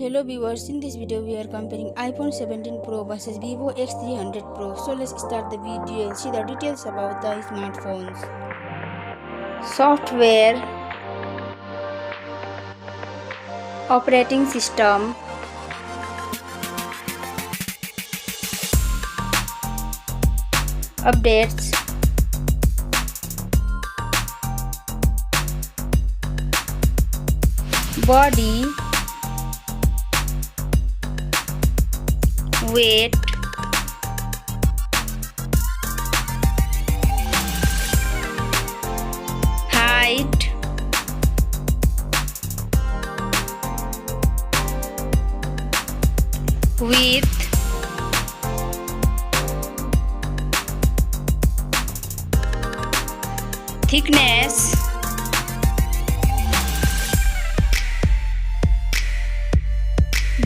Hello viewers, in this video we are comparing iPhone 17 Pro versus Vivo X300 Pro. So let's start the video and see the details about the smartphones. Software, operating system, updates, body, weight, height, width, thickness,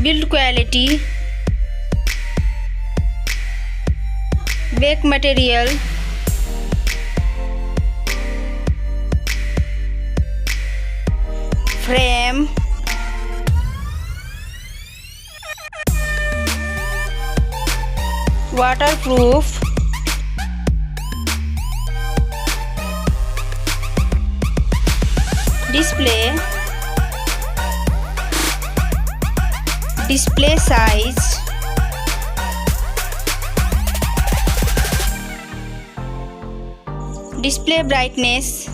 build quality, back material, frame, waterproof, display size, display brightness,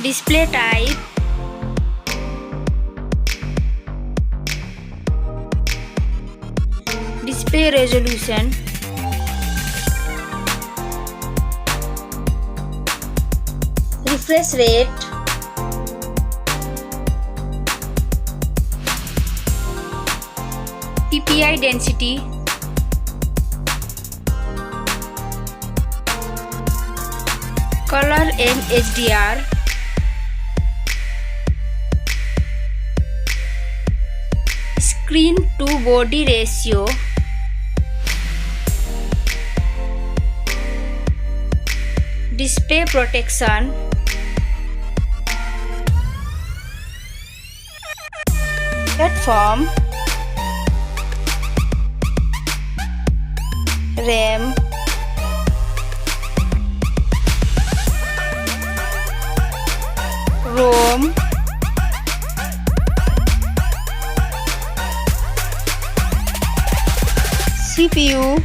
display type, display resolution, refresh rate, PPI density, color and HDR, screen to body ratio, display protection, platform, RAM, ROM, CPU,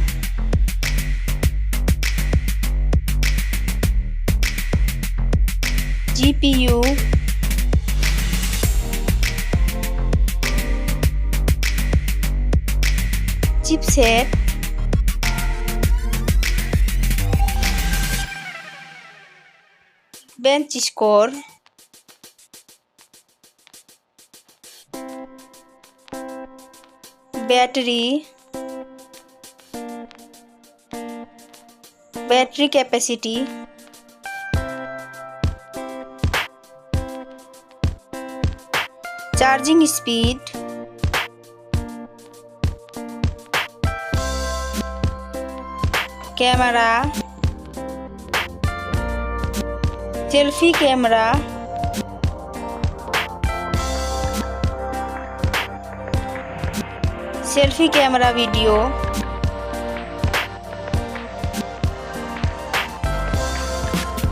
GPU, chipset, Geekbench Score, battery capacity, charging speed, camera, selfie camera, selfie camera video,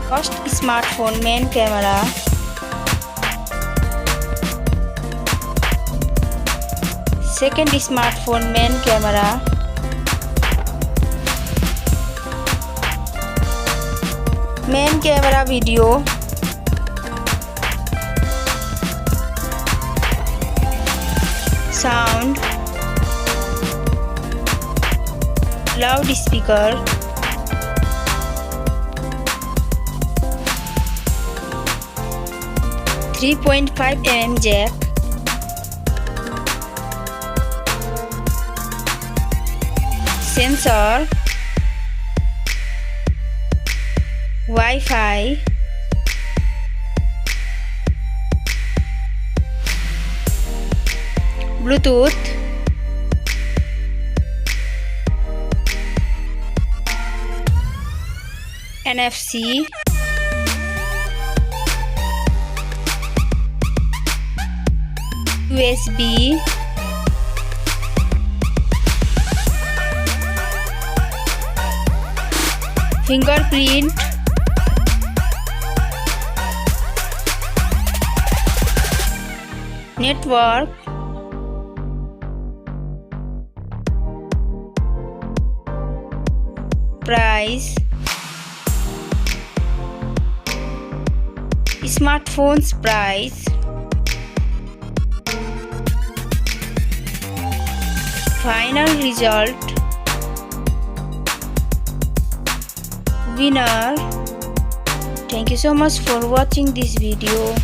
first smartphone main camera, second smartphone main camera, main camera video, sound, loudspeaker, .5mm jack, sensor, Wi-Fi, Bluetooth, NFC, USB, fingerprint, network, price, smartphone's price, final result, winner. Thank you so much for watching this video.